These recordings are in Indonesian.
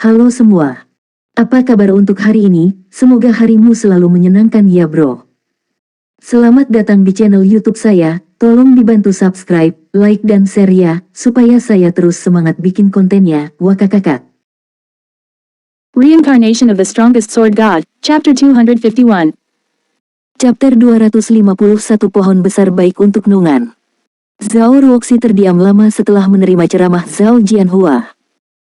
Halo semua. Apa kabar untuk hari ini? Semoga harimu selalu menyenangkan ya bro. Selamat datang di channel YouTube saya. Tolong dibantu subscribe, like dan share ya, supaya saya terus semangat bikin kontennya. Wakakakak. Reincarnation of the Strongest Sword God, Chapter 251. Chapter 251 Pohon Besar Baik untuk Nungan. Zhao Ruoxi terdiam lama setelah menerima ceramah Zhao Jianhua.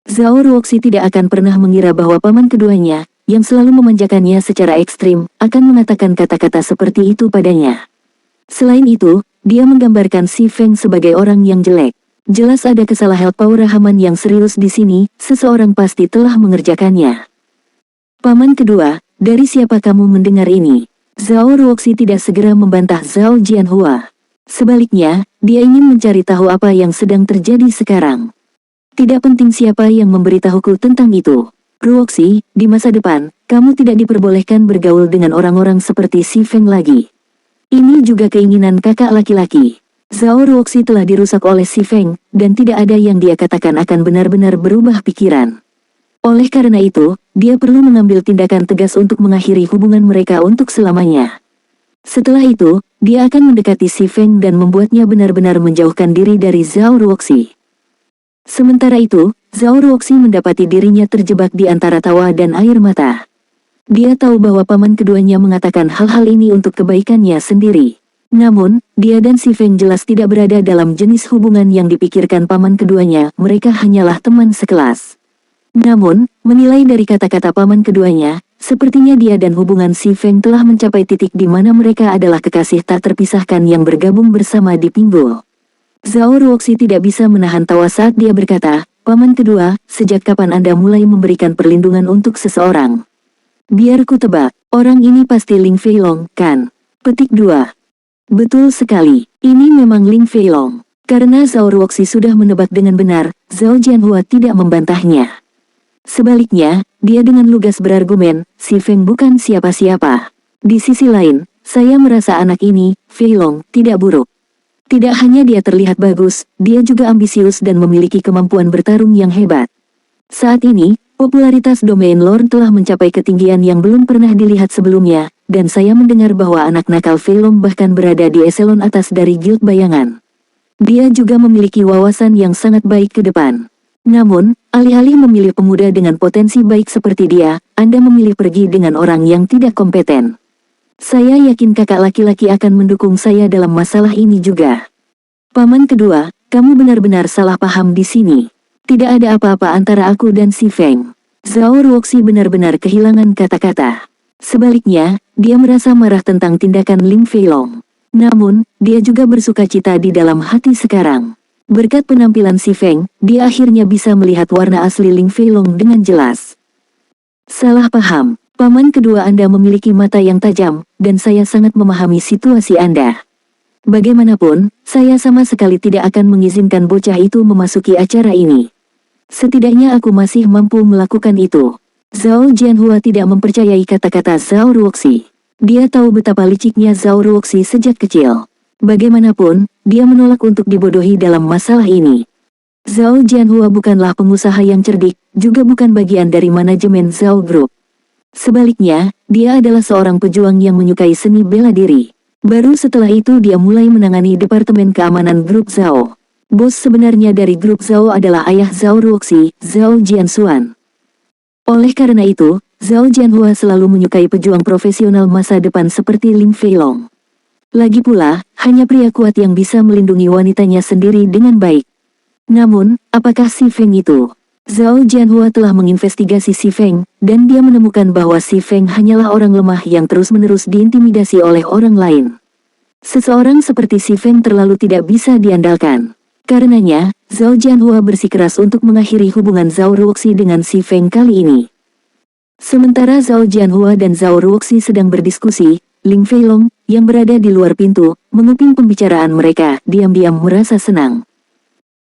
Zhao Ruoxi tidak akan pernah mengira bahwa paman keduanya, yang selalu memanjakannya secara ekstrim, akan mengatakan kata-kata seperti itu padanya. Selain itu, dia menggambarkan Si Feng sebagai orang yang jelek. Jelas ada kesalahpahaman yang serius di sini, seseorang pasti telah mengerjakannya. Paman kedua, dari siapa kamu mendengar ini? Zhao Ruoxi tidak segera membantah Zhao Jianhua. Sebaliknya, dia ingin mencari tahu apa yang sedang terjadi sekarang. Tidak penting siapa yang memberitahuku tentang itu. Ruoxi, di masa depan, kamu tidak diperbolehkan bergaul dengan orang-orang seperti Si Feng lagi. Ini juga keinginan kakak laki-laki. Zhao Ruoxi telah dirusak oleh Si Feng, dan tidak ada yang dia katakan akan benar-benar berubah pikiran. Oleh karena itu, dia perlu mengambil tindakan tegas untuk mengakhiri hubungan mereka untuk selamanya. Setelah itu, dia akan mendekati Si Feng dan membuatnya benar-benar menjauhkan diri dari Zhao Ruoxi. Sementara itu, Zhao Ruoxi mendapati dirinya terjebak di antara tawa dan air mata. Dia tahu bahwa paman keduanya mengatakan hal-hal ini untuk kebaikannya sendiri. Namun, dia dan Si Feng jelas tidak berada dalam jenis hubungan yang dipikirkan paman keduanya, mereka hanyalah teman sekelas. Namun, menilai dari kata-kata paman keduanya, sepertinya dia dan hubungan Si Feng telah mencapai titik di mana mereka adalah kekasih tak terpisahkan yang bergabung bersama di pinggul. Zhao Ruoxi tidak bisa menahan tawa saat dia berkata, "Paman kedua, sejak kapan Anda mulai memberikan perlindungan untuk seseorang?" "Biar ku tebak, orang ini pasti Ling Feilong, kan?" Petik 2. Betul sekali, ini memang Ling Feilong. Karena Zhao Ruoxi sudah menebak dengan benar, Zhao Jianhua tidak membantahnya. Sebaliknya, dia dengan lugas berargumen, Si Feng bukan siapa-siapa. Di sisi lain, saya merasa anak ini, Feilong, tidak buruk. Tidak hanya dia terlihat bagus, dia juga ambisius dan memiliki kemampuan bertarung yang hebat. Saat ini, popularitas Domain Lord telah mencapai ketinggian yang belum pernah dilihat sebelumnya, dan saya mendengar bahwa anak nakal Feilong bahkan berada di eselon atas dari Guild Bayangan. Dia juga memiliki wawasan yang sangat baik ke depan. Namun, alih-alih memilih pemuda dengan potensi baik seperti dia, Anda memilih pergi dengan orang yang tidak kompeten. Saya yakin kakak laki-laki akan mendukung saya dalam masalah ini juga. Paman kedua, kamu benar-benar salah paham di sini. Tidak ada apa-apa antara aku dan Si Feng. Zhao Ruoxi benar-benar kehilangan kata-kata. Sebaliknya, dia merasa marah tentang tindakan Ling Feilong. Namun, dia juga bersukacita di dalam hati sekarang. Berkat penampilan Si Feng, dia akhirnya bisa melihat warna asli Ling Feilong dengan jelas. Salah paham. Paman kedua Anda memiliki mata yang tajam, dan saya sangat memahami situasi Anda. Bagaimanapun, saya sama sekali tidak akan mengizinkan bocah itu memasuki acara ini. Setidaknya aku masih mampu melakukan itu. Zhao Jianhua tidak mempercayai kata-kata Zhao Ruoxi. Dia tahu betapa liciknya Zhao Ruoxi sejak kecil. Bagaimanapun, dia menolak untuk dibodohi dalam masalah ini. Zhao Jianhua bukanlah pengusaha yang cerdik, juga bukan bagian dari manajemen Zhao Group. Sebaliknya, dia adalah seorang pejuang yang menyukai seni bela diri. Baru setelah itu dia mulai menangani Departemen Keamanan Grup Zhao. Bos sebenarnya dari Grup Zhao adalah ayah Zhao Ruoxi, Zhao Jianxuan. Oleh karena itu, Zhao Jianhua selalu menyukai pejuang profesional masa depan seperti Ling Feilong. Lagi pula, hanya pria kuat yang bisa melindungi wanitanya sendiri dengan baik. Namun, apakah Si Feng itu? Zhao Jianhua telah menginvestigasi Si Feng, dan dia menemukan bahwa Si Feng hanyalah orang lemah yang terus-menerus diintimidasi oleh orang lain. Seseorang seperti Si Feng terlalu tidak bisa diandalkan. Karenanya, Zhao Jianhua bersikeras untuk mengakhiri hubungan Zhao Ruoxi dengan Si Feng kali ini. Sementara Zhao Jianhua dan Zhao Ruoxi sedang berdiskusi, Ling Feilong, yang berada di luar pintu, menguping pembicaraan mereka, diam-diam merasa senang.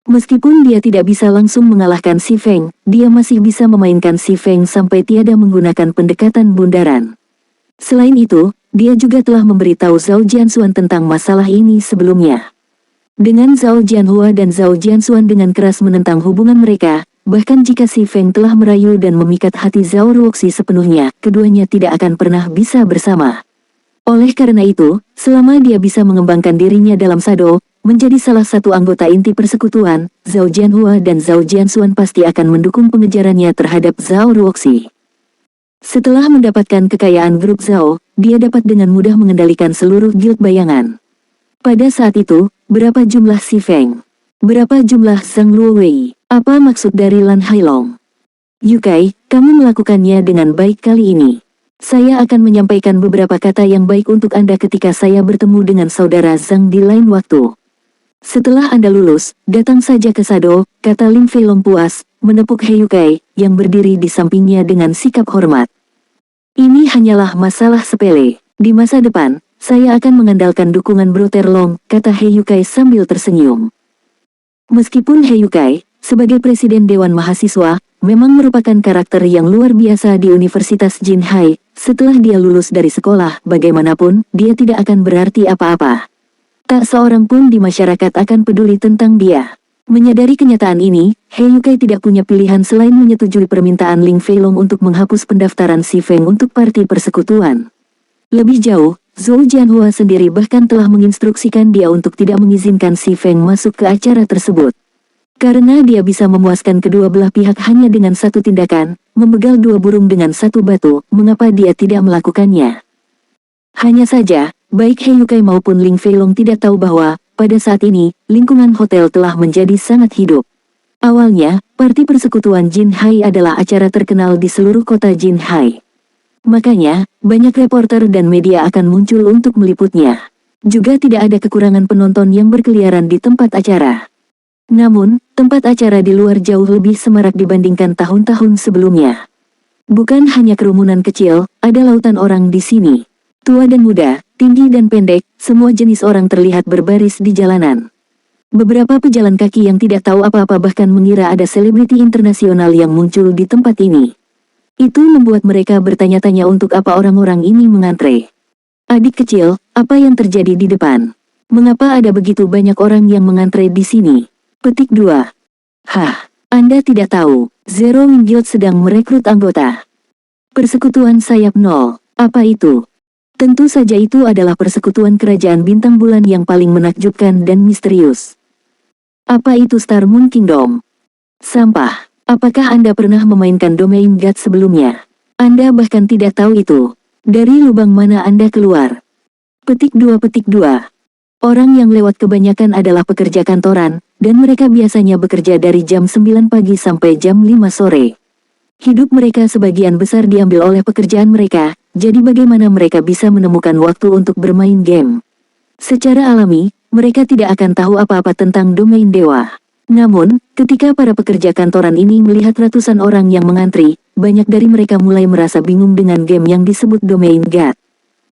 Meskipun dia tidak bisa langsung mengalahkan Si Feng, dia masih bisa memainkan Si Feng sampai tiada menggunakan pendekatan bundaran. Selain itu, dia juga telah memberitahu Zhao Jianxuan tentang masalah ini sebelumnya. Dengan Zhao Jianhua dan Zhao Jianxuan dengan keras menentang hubungan mereka, bahkan jika Si Feng telah merayu dan memikat hati Zhao Ruoxi sepenuhnya, keduanya tidak akan pernah bisa bersama. Oleh karena itu, selama dia bisa mengembangkan dirinya dalam Shado, menjadi salah satu anggota inti persekutuan, Zhao Jianhua dan Zhao Jianxuan pasti akan mendukung pengejarannya terhadap Zhao Ruoxi. Setelah mendapatkan kekayaan grup Zhao, dia dapat dengan mudah mengendalikan seluruh guild bayangan. Pada saat itu, berapa jumlah Si Feng? Berapa jumlah Zhang Luowei? Apa maksud dari Lan Hailong? Yukai, kamu melakukannya dengan baik kali ini. Saya akan menyampaikan beberapa kata yang baik untuk Anda ketika saya bertemu dengan saudara Zhang di lain waktu. Setelah Anda lulus, datang saja ke Shado, kata Ling Feilong puas, menepuk He Yukai, yang berdiri di sampingnya dengan sikap hormat. Ini hanyalah masalah sepele. Di masa depan, saya akan mengandalkan dukungan Bro Terlong, kata He Yukai sambil tersenyum. Meskipun He Yukai, sebagai Presiden Dewan Mahasiswa, memang merupakan karakter yang luar biasa di Universitas Jinhai, setelah dia lulus dari sekolah, bagaimanapun, dia tidak akan berarti apa-apa. Tak seorang pun di masyarakat akan peduli tentang dia. Menyadari kenyataan ini, He Yukai tidak punya pilihan selain menyetujui permintaan Ling Feilong untuk menghapus pendaftaran Si Feng untuk parti persekutuan. Lebih jauh, Zhou Jianhua sendiri bahkan telah menginstruksikan dia untuk tidak mengizinkan Si Feng masuk ke acara tersebut. Karena dia bisa memuaskan kedua belah pihak hanya dengan satu tindakan, membegal dua burung dengan satu batu, mengapa dia tidak melakukannya? Hanya saja, baik He Yukai maupun Ling Feilong tidak tahu bahwa, pada saat ini, lingkungan hotel telah menjadi sangat hidup. Awalnya, Parti Persekutuan Jinhai adalah acara terkenal di seluruh kota Jinhai. Makanya, banyak reporter dan media akan muncul untuk meliputnya. Juga tidak ada kekurangan penonton yang berkeliaran di tempat acara. Namun, tempat acara di luar jauh lebih semarak dibandingkan tahun-tahun sebelumnya. Bukan hanya kerumunan kecil, ada lautan orang di sini. Tua dan muda, tinggi dan pendek, semua jenis orang terlihat berbaris di jalanan. Beberapa pejalan kaki yang tidak tahu apa-apa bahkan mengira ada selebriti internasional yang muncul di tempat ini. Itu membuat mereka bertanya-tanya untuk apa orang-orang ini mengantre. Adik kecil, apa yang terjadi di depan? Mengapa ada begitu banyak orang yang mengantre di sini? Petik 2. Hah, Anda tidak tahu, Zero Wing Guild sedang merekrut anggota. Persekutuan sayap 0, apa itu? Tentu saja itu adalah persekutuan kerajaan bintang bulan yang paling menakjubkan dan misterius. Apa itu Star Moon Kingdom? Sampah, apakah Anda pernah memainkan Domain God sebelumnya? Anda bahkan tidak tahu itu. Dari lubang mana Anda keluar? Petik 2. Orang yang lewat kebanyakan adalah pekerja kantoran, dan mereka biasanya bekerja dari jam 9 pagi sampai jam 5 sore. Hidup mereka sebagian besar diambil oleh pekerjaan mereka, jadi bagaimana mereka bisa menemukan waktu untuk bermain game? Secara alami, mereka tidak akan tahu apa-apa tentang domain dewa. Namun, ketika para pekerja kantoran ini melihat ratusan orang yang mengantri, banyak dari mereka mulai merasa bingung dengan game yang disebut Domain God.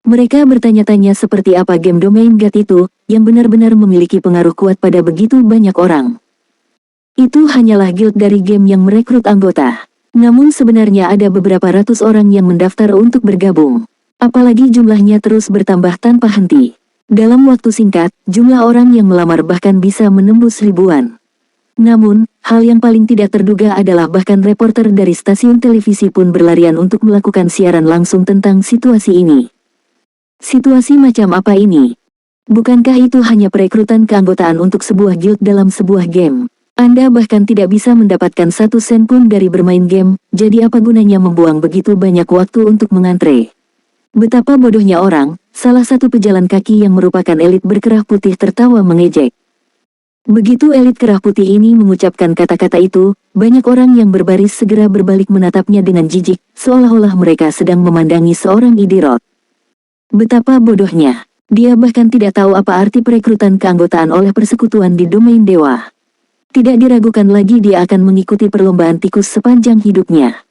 Mereka bertanya-tanya seperti apa game Domain God itu, yang benar-benar memiliki pengaruh kuat pada begitu banyak orang. Itu hanyalah guild dari game yang merekrut anggota. Namun sebenarnya ada beberapa ratus orang yang mendaftar untuk bergabung. Apalagi jumlahnya terus bertambah tanpa henti. Dalam waktu singkat, jumlah orang yang melamar bahkan bisa menembus ribuan. Namun, hal yang paling tidak terduga adalah bahkan reporter dari stasiun televisi pun berlarian untuk melakukan siaran langsung tentang situasi ini. Situasi macam apa ini? Bukankah itu hanya perekrutan keanggotaan untuk sebuah guild dalam sebuah game? Anda bahkan tidak bisa mendapatkan 1 sen pun dari bermain game, jadi apa gunanya membuang begitu banyak waktu untuk mengantre? Betapa bodohnya orang, salah satu pejalan kaki yang merupakan elit berkerah putih tertawa mengejek. Begitu elit kerah putih ini mengucapkan kata-kata itu, banyak orang yang berbaris segera berbalik menatapnya dengan jijik, seolah-olah mereka sedang memandangi seorang idiot. Betapa bodohnya. Dia bahkan tidak tahu apa arti perekrutan keanggotaan oleh persekutuan di domain dewa. Tidak diragukan lagi dia akan mengikuti perlombaan tikus sepanjang hidupnya.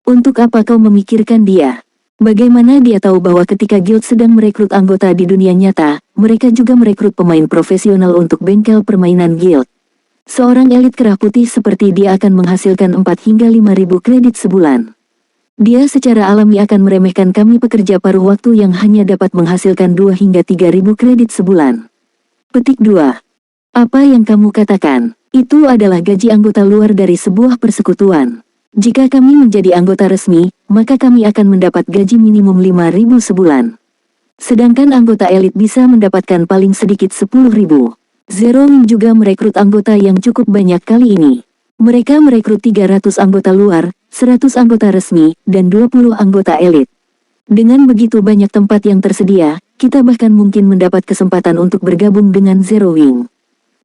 Untuk apa kau memikirkan dia? Bagaimana dia tahu bahwa ketika guild sedang merekrut anggota di dunia nyata, mereka juga merekrut pemain profesional untuk bengkel permainan guild. Seorang elit kerah putih seperti dia akan menghasilkan 4 hingga 5.000 kredit sebulan. Dia secara alami akan meremehkan kami pekerja paruh waktu yang hanya dapat menghasilkan 2 hingga 3.000 kredit sebulan. Petik 2. Apa yang kamu katakan? Itu adalah gaji anggota luar dari sebuah persekutuan. Jika kami menjadi anggota resmi, maka kami akan mendapat gaji minimum 5.000 sebulan. Sedangkan anggota elit bisa mendapatkan paling sedikit 10.000. Zero Wing juga merekrut anggota yang cukup banyak kali ini. Mereka merekrut 300 anggota luar, 100 anggota resmi, dan 20 anggota elit. Dengan begitu banyak tempat yang tersedia, kita bahkan mungkin mendapat kesempatan untuk bergabung dengan Zero Wing.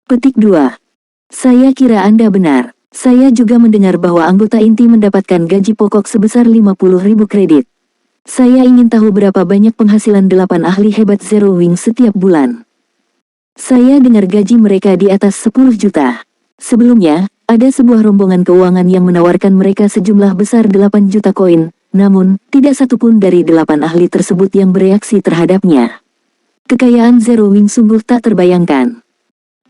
Petik 2. Saya kira Anda benar. Saya juga mendengar bahwa anggota inti mendapatkan gaji pokok sebesar 50.000 kredit. Saya ingin tahu berapa banyak penghasilan 8 ahli hebat Zero Wing setiap bulan. Saya dengar gaji mereka di atas 10 juta. Sebelumnya, ada sebuah rombongan keuangan yang menawarkan mereka sejumlah besar 8 juta koin, namun, tidak satupun dari 8 ahli tersebut yang bereaksi terhadapnya. Kekayaan Zero Wing sungguh tak terbayangkan.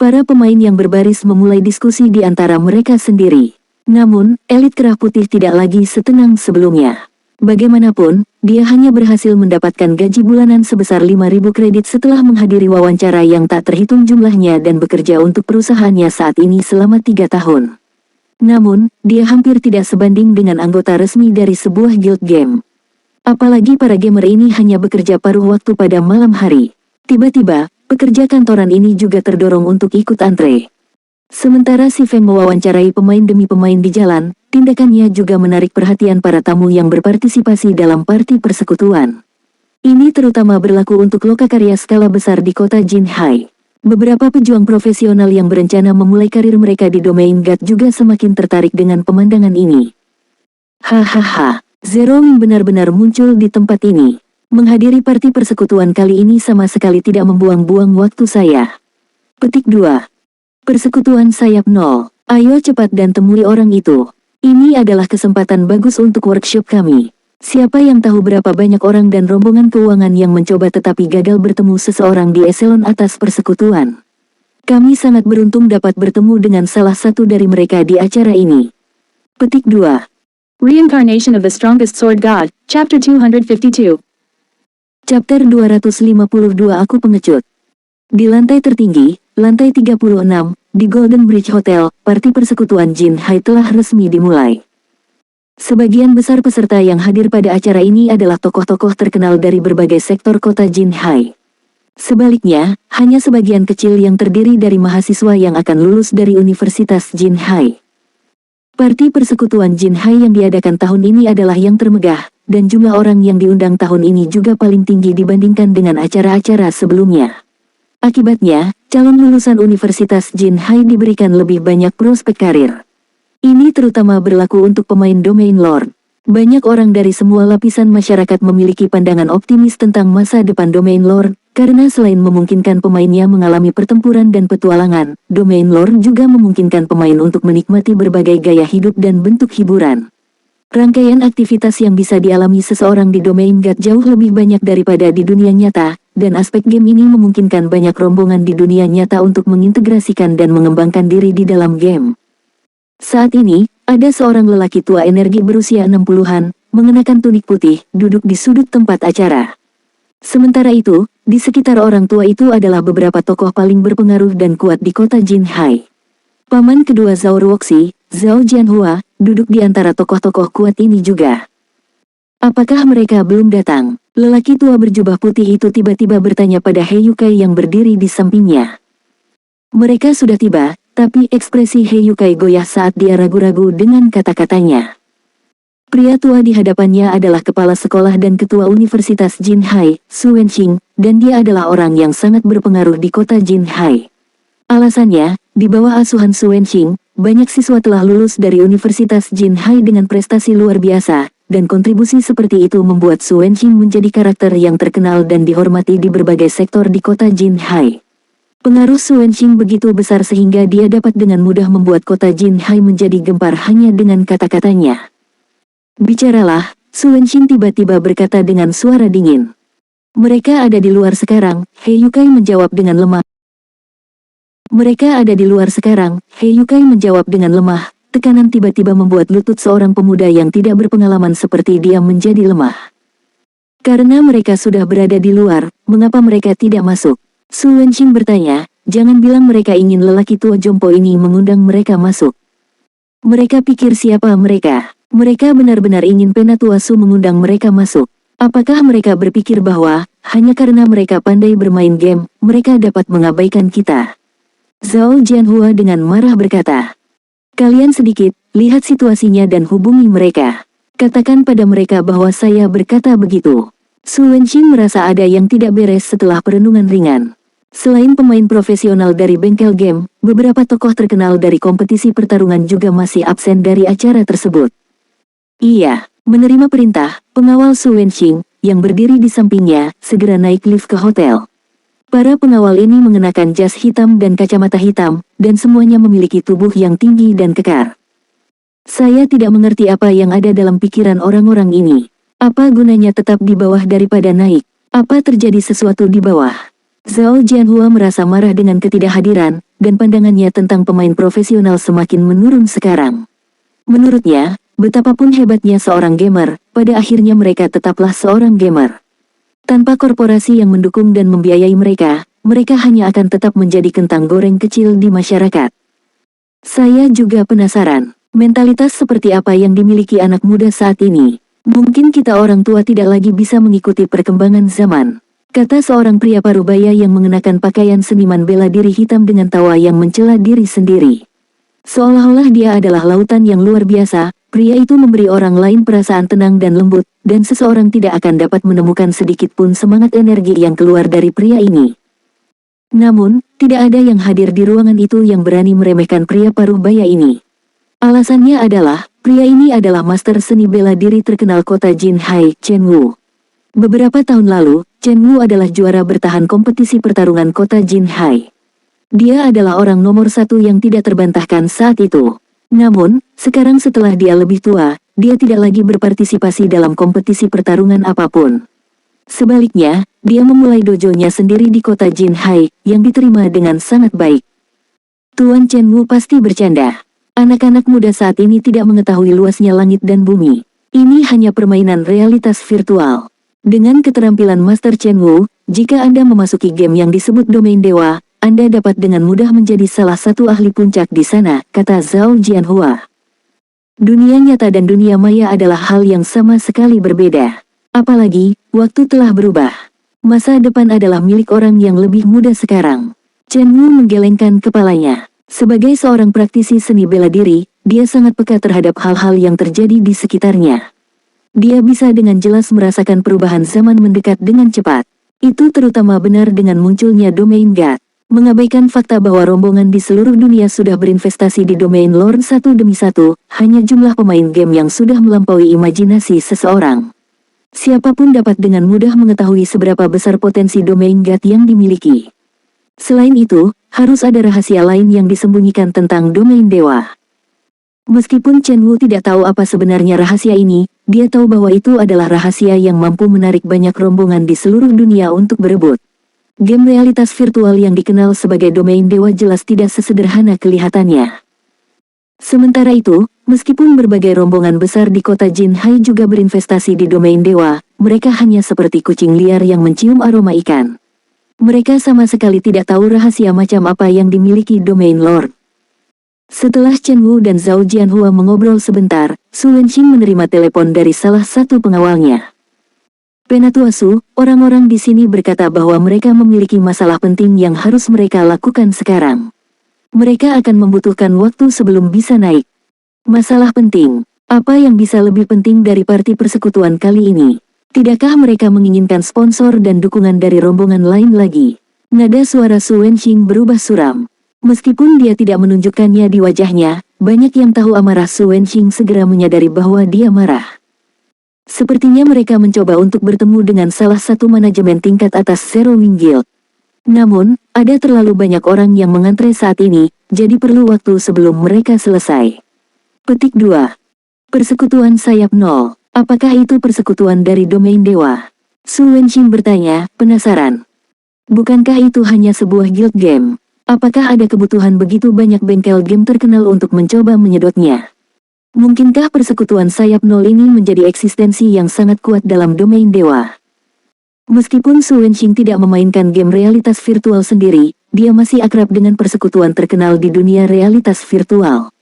Para pemain yang berbaris memulai diskusi di antara mereka sendiri. Namun, elit kerah putih tidak lagi setenang sebelumnya. Bagaimanapun, dia hanya berhasil mendapatkan gaji bulanan sebesar 5.000 kredit setelah menghadiri wawancara yang tak terhitung jumlahnya dan bekerja untuk perusahaannya saat ini selama 3 tahun. Namun, dia hampir tidak sebanding dengan anggota resmi dari sebuah guild game. Apalagi para gamer ini hanya bekerja paruh waktu pada malam hari. Tiba-tiba, pekerja kantoran ini juga terdorong untuk ikut antre. Sementara si Feng mewawancarai pemain demi pemain di jalan, tindakannya juga menarik perhatian para tamu yang berpartisipasi dalam parti persekutuan. Ini terutama berlaku untuk lokakarya skala besar di kota Jinhai. Beberapa pejuang profesional yang berencana memulai karir mereka di domain God juga semakin tertarik dengan pemandangan ini. Hahaha, Zero Wing benar-benar muncul di tempat ini. Menghadiri parti persekutuan kali ini sama sekali tidak membuang-buang waktu saya. Petik 2. Persekutuan sayap 0. Ayo cepat dan temui orang itu. Ini adalah kesempatan bagus untuk workshop kami. Siapa yang tahu berapa banyak orang dan rombongan keuangan yang mencoba tetapi gagal bertemu seseorang di eselon atas persekutuan. Kami sangat beruntung dapat bertemu dengan salah satu dari mereka di acara ini. Petik 2. Reincarnation of the Strongest Sword God, Chapter 252. Chapter 252 Aku pengecut. Di lantai tertinggi, lantai 36, di Golden Bridge Hotel, parti persekutuan Jinhai telah resmi dimulai. Sebagian besar peserta yang hadir pada acara ini adalah tokoh-tokoh terkenal dari berbagai sektor kota Jinhai. Sebaliknya, hanya sebagian kecil yang terdiri dari mahasiswa yang akan lulus dari Universitas Jinhai. Parti persekutuan Jinhai yang diadakan tahun ini adalah yang termegah, dan jumlah orang yang diundang tahun ini juga paling tinggi dibandingkan dengan acara-acara sebelumnya. Akibatnya, calon lulusan Universitas Jinhai diberikan lebih banyak prospek karir. Ini terutama berlaku untuk pemain domain Lord. Banyak orang dari semua lapisan masyarakat memiliki pandangan optimis tentang masa depan domain Lord, karena selain memungkinkan pemainnya mengalami pertempuran dan petualangan, domain Lord juga memungkinkan pemain untuk menikmati berbagai gaya hidup dan bentuk hiburan. Rangkaian aktivitas yang bisa dialami seseorang di domain God jauh lebih banyak daripada di dunia nyata, dan aspek game ini memungkinkan banyak rombongan di dunia nyata untuk mengintegrasikan dan mengembangkan diri di dalam game. Saat ini, ada seorang lelaki tua energi berusia 60-an, mengenakan tunik putih, duduk di sudut tempat acara. Sementara itu, di sekitar orang tua itu adalah beberapa tokoh paling berpengaruh dan kuat di kota Jinhai. Paman kedua Zhao Ruoxi, Zhao Jianhua, duduk di antara tokoh-tokoh kuat ini juga. Apakah mereka belum datang? Lelaki tua berjubah putih itu tiba-tiba bertanya pada He Yukai yang berdiri di sampingnya. Mereka sudah tiba, tapi ekspresi He Yukai goyah saat dia ragu-ragu dengan kata-katanya. Pria tua di hadapannya adalah kepala sekolah dan ketua Universitas Jinhai, Su Wenxing, dan dia adalah orang yang sangat berpengaruh di kota Jinhai. Alasannya, di bawah asuhan Su Wenxing, banyak siswa telah lulus dari Universitas Jinhai dengan prestasi luar biasa, dan kontribusi seperti itu membuat Su Wenxing menjadi karakter yang terkenal dan dihormati di berbagai sektor di kota Jinhai. Pengaruh Su Wenxing begitu besar sehingga dia dapat dengan mudah membuat kota Jinhai menjadi gempar hanya dengan kata-katanya. Bicaralah, Su Wenxing tiba-tiba berkata dengan suara dingin. Mereka ada di luar sekarang, He Yukai menjawab dengan lemah. Mereka ada di luar sekarang, He Yukai menjawab dengan lemah. Tekanan tiba-tiba membuat lutut seorang pemuda yang tidak berpengalaman seperti dia menjadi lemah. Karena mereka sudah berada di luar, mengapa mereka tidak masuk? Su Wenxing bertanya, jangan bilang mereka ingin lelaki tua jompo ini mengundang mereka masuk. Mereka pikir siapa mereka? Mereka benar-benar ingin Penatua Su mengundang mereka masuk. Apakah mereka berpikir bahwa, hanya karena mereka pandai bermain game, mereka dapat mengabaikan kita? Zhao Jianhua dengan marah berkata, "Kalian sedikit, lihat situasinya dan hubungi mereka. Katakan pada mereka bahwa saya berkata begitu." Su Wenqing merasa ada yang tidak beres setelah perenungan ringan. Selain pemain profesional dari bengkel game, beberapa tokoh terkenal dari kompetisi pertarungan juga masih absen dari acara tersebut. Iya, menerima perintah, pengawal Su Wenqing, yang berdiri di sampingnya, segera naik lift ke hotel. Para pengawal ini mengenakan jas hitam dan kacamata hitam, dan semuanya memiliki tubuh yang tinggi dan kekar. Saya tidak mengerti apa yang ada dalam pikiran orang-orang ini. Apa gunanya tetap di bawah daripada naik? Apa terjadi sesuatu di bawah? Zhao Jianhua merasa marah dengan ketidakhadiran, dan pandangannya tentang pemain profesional semakin menurun sekarang. Menurutnya, betapapun hebatnya seorang gamer, pada akhirnya mereka tetaplah seorang gamer. Tanpa korporasi yang mendukung dan membiayai mereka, mereka hanya akan tetap menjadi kentang goreng kecil di masyarakat. Saya juga penasaran, mentalitas seperti apa yang dimiliki anak muda saat ini. Mungkin kita orang tua tidak lagi bisa mengikuti perkembangan zaman, kata seorang pria parubaya yang mengenakan pakaian seniman bela diri hitam dengan tawa yang mencela diri sendiri. Seolah-olah dia adalah lautan yang luar biasa, pria itu memberi orang lain perasaan tenang dan lembut, dan seseorang tidak akan dapat menemukan sedikit pun semangat energi yang keluar dari pria ini. Namun, tidak ada yang hadir di ruangan itu yang berani meremehkan pria parubaya ini. Alasannya adalah, pria ini adalah master seni bela diri terkenal kota Jinhai, Chen Wu. Beberapa tahun lalu, Chen Wu adalah juara bertahan kompetisi pertarungan kota Jinhai. Dia adalah orang nomor satu yang tidak terbantahkan saat itu. Namun, sekarang setelah dia lebih tua, dia tidak lagi berpartisipasi dalam kompetisi pertarungan apapun. Sebaliknya, dia memulai dojonya sendiri di kota Jinhai, yang diterima dengan sangat baik. Tuan Chen Wu pasti bercanda. Anak-anak muda saat ini tidak mengetahui luasnya langit dan bumi. Ini hanya permainan realitas virtual. Dengan keterampilan Master Chen Wu, jika Anda memasuki game yang disebut domain dewa, Anda dapat dengan mudah menjadi salah satu ahli puncak di sana, kata Zhao Jianhua. Dunia nyata dan dunia maya adalah hal yang sama sekali berbeda. Apalagi, waktu telah berubah. Masa depan adalah milik orang yang lebih muda sekarang. Chen Wu menggelengkan kepalanya. Sebagai seorang praktisi seni bela diri, dia sangat peka terhadap hal-hal yang terjadi di sekitarnya. Dia bisa dengan jelas merasakan perubahan zaman mendekat dengan cepat. Itu terutama benar dengan munculnya domain God. Mengabaikan fakta bahwa rombongan di seluruh dunia sudah berinvestasi di domain lore satu demi satu, hanya jumlah pemain game yang sudah melampaui imajinasi seseorang. Siapapun dapat dengan mudah mengetahui seberapa besar potensi domain God yang dimiliki. Selain itu, harus ada rahasia lain yang disembunyikan tentang domain dewa. Meskipun Chen Wu tidak tahu apa sebenarnya rahasia ini, dia tahu bahwa itu adalah rahasia yang mampu menarik banyak rombongan di seluruh dunia untuk berebut. Game realitas virtual yang dikenal sebagai domain dewa jelas tidak sesederhana kelihatannya. Sementara itu, meskipun berbagai rombongan besar di kota Jinhai juga berinvestasi di domain dewa, mereka hanya seperti kucing liar yang mencium aroma ikan. Mereka sama sekali tidak tahu rahasia macam apa yang dimiliki domain lord. Setelah Chen Wu dan Zhao Jianhua mengobrol sebentar, Su Wenqing menerima telepon dari salah satu pengawalnya. Penatua Su, orang-orang di sini berkata bahwa mereka memiliki masalah penting yang harus mereka lakukan sekarang. Mereka akan membutuhkan waktu sebelum bisa naik. Masalah penting. Apa yang bisa lebih penting dari parti persekutuan kali ini? Tidakkah mereka menginginkan sponsor dan dukungan dari rombongan lain lagi? Nada suara Su Wenqing berubah suram. Meskipun dia tidak menunjukkannya di wajahnya, banyak yang tahu amarah Su Wenqing segera menyadari bahwa dia marah. Sepertinya mereka mencoba untuk bertemu dengan salah satu manajemen tingkat atas Zero Wing Guild. Namun, ada terlalu banyak orang yang mengantre saat ini, jadi perlu waktu sebelum mereka selesai. Petik 2. Persekutuan Sayap 0. Apakah itu persekutuan dari domain dewa? Su Wenqing bertanya, penasaran. Bukankah itu hanya sebuah guild game? Apakah ada kebutuhan begitu banyak bengkel game terkenal untuk mencoba menyedotnya? Mungkinkah persekutuan sayap 0 ini menjadi eksistensi yang sangat kuat dalam domain dewa? Meskipun Su Wenxing tidak memainkan game realitas virtual sendiri, dia masih akrab dengan persekutuan terkenal di dunia realitas virtual.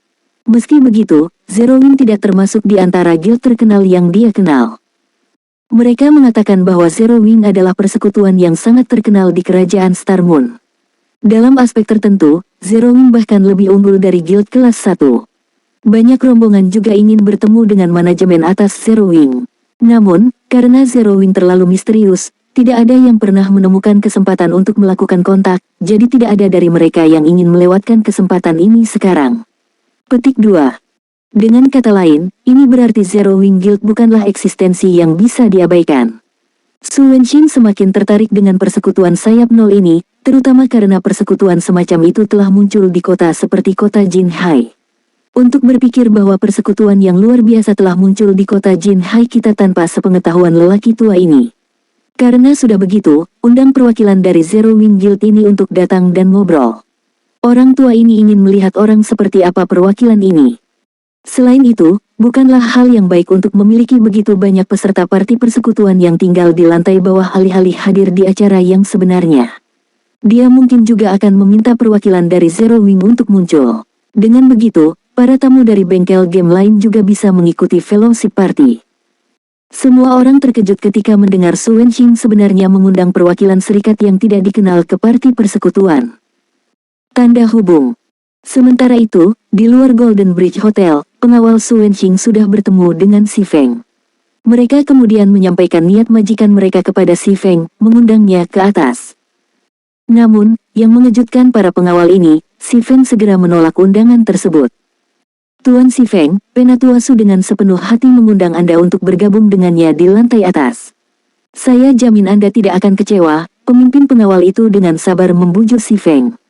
Meski begitu, Zero Wing tidak termasuk di antara guild terkenal yang dia kenal. Mereka mengatakan bahwa Zero Wing adalah persekutuan yang sangat terkenal di kerajaan Star Moon. Dalam aspek tertentu, Zero Wing bahkan lebih unggul dari guild kelas 1. Banyak rombongan juga ingin bertemu dengan manajemen atas Zero Wing. Namun, karena Zero Wing terlalu misterius, tidak ada yang pernah menemukan kesempatan untuk melakukan kontak, jadi tidak ada dari mereka yang ingin melewatkan kesempatan ini sekarang. Petik 2. Dengan kata lain, ini berarti Zero Wing Guild bukanlah eksistensi yang bisa diabaikan. Su Wenxing semakin tertarik dengan persekutuan sayap nol ini, terutama karena persekutuan semacam itu telah muncul di kota seperti kota Jinhai. Untuk berpikir bahwa persekutuan yang luar biasa telah muncul di kota Jinhai kita tanpa sepengetahuan lelaki tua ini. Karena sudah begitu, undang perwakilan dari Zero Wing Guild ini untuk datang dan ngobrol. Orang tua ini ingin melihat orang seperti apa perwakilan ini. Selain itu, bukanlah hal yang baik untuk memiliki begitu banyak peserta parti persekutuan yang tinggal di lantai bawah alih-alih hadir di acara yang sebenarnya. Dia mungkin juga akan meminta perwakilan dari Zero Wing untuk muncul. Dengan begitu, para tamu dari bengkel game lain juga bisa mengikuti fellowship party. Semua orang terkejut ketika mendengar Su Wenxing sebenarnya mengundang perwakilan serikat yang tidak dikenal ke parti persekutuan. Tanda hubung. Sementara itu, di luar Golden Bridge Hotel, pengawal Su Wenxing sudah bertemu dengan Si Feng. Mereka kemudian menyampaikan niat majikan mereka kepada Si Feng, mengundangnya ke atas. Namun, yang mengejutkan para pengawal ini, Si Feng segera menolak undangan tersebut. Tuan Si Feng, Penatua Su dengan sepenuh hati mengundang Anda untuk bergabung dengannya di lantai atas. Saya jamin Anda tidak akan kecewa, pemimpin pengawal itu dengan sabar membujuk Si Feng.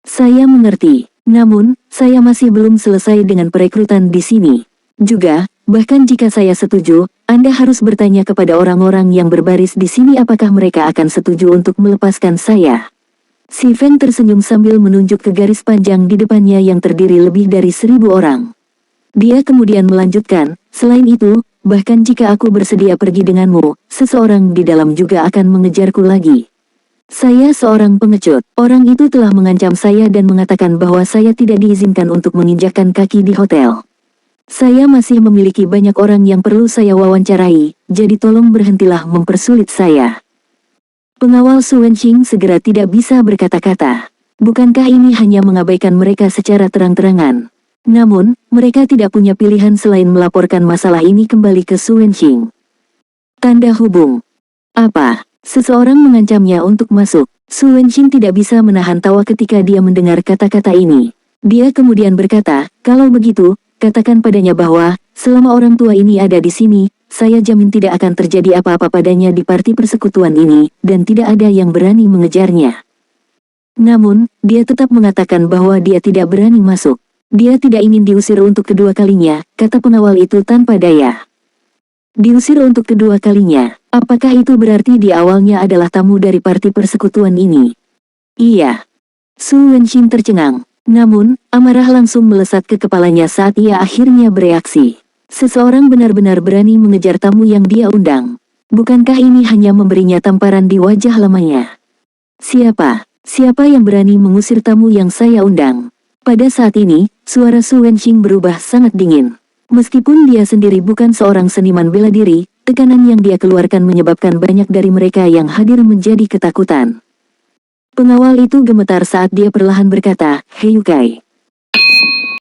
Saya mengerti, namun, saya masih belum selesai dengan perekrutan di sini. Juga, bahkan jika saya setuju, Anda harus bertanya kepada orang-orang yang berbaris di sini apakah mereka akan setuju untuk melepaskan saya. Si Feng tersenyum sambil menunjuk ke garis panjang di depannya yang terdiri lebih dari 1000 orang. Dia kemudian melanjutkan, selain itu, bahkan jika aku bersedia pergi denganmu, seseorang di dalam juga akan mengejarku lagi. Saya seorang pengecut. Orang itu telah mengancam saya dan mengatakan bahwa saya tidak diizinkan untuk menginjakkan kaki di hotel. Saya masih memiliki banyak orang yang perlu saya wawancarai, jadi tolong berhentilah mempersulit saya. Pengawal Su Wenxing segera tidak bisa berkata-kata. Bukankah ini hanya mengabaikan mereka secara terang-terangan? Namun, mereka tidak punya pilihan selain melaporkan masalah ini kembali ke Su Wenxing. Tanda hubung. Apa? Seseorang mengancamnya untuk masuk. Su Wenxing tidak bisa menahan tawa ketika dia mendengar kata-kata ini. Dia kemudian berkata, kalau begitu, katakan padanya bahwa, selama orang tua ini ada di sini, saya jamin tidak akan terjadi apa-apa padanya di parti persekutuan ini, dan tidak ada yang berani mengejarnya. Namun, dia tetap mengatakan bahwa dia tidak berani masuk. Dia tidak ingin diusir untuk kedua kalinya, kata pengawal itu tanpa daya. Diusir untuk kedua kalinya, apakah itu berarti di awalnya adalah tamu dari parti persekutuan ini? Iya. Su Wenxing tercengang. Namun, amarah langsung melesat ke kepalanya saat ia akhirnya bereaksi. Seseorang benar-benar berani mengejar tamu yang dia undang. Bukankah ini hanya memberinya tamparan di wajah lamanya? Siapa? Siapa yang berani mengusir tamu yang saya undang? Pada saat ini, suara Su Wenxing berubah sangat dingin. Meskipun dia sendiri bukan seorang seniman bela diri, tekanan yang dia keluarkan menyebabkan banyak dari mereka yang hadir menjadi ketakutan. Pengawal itu gemetar saat dia perlahan berkata, "Hei Yukai."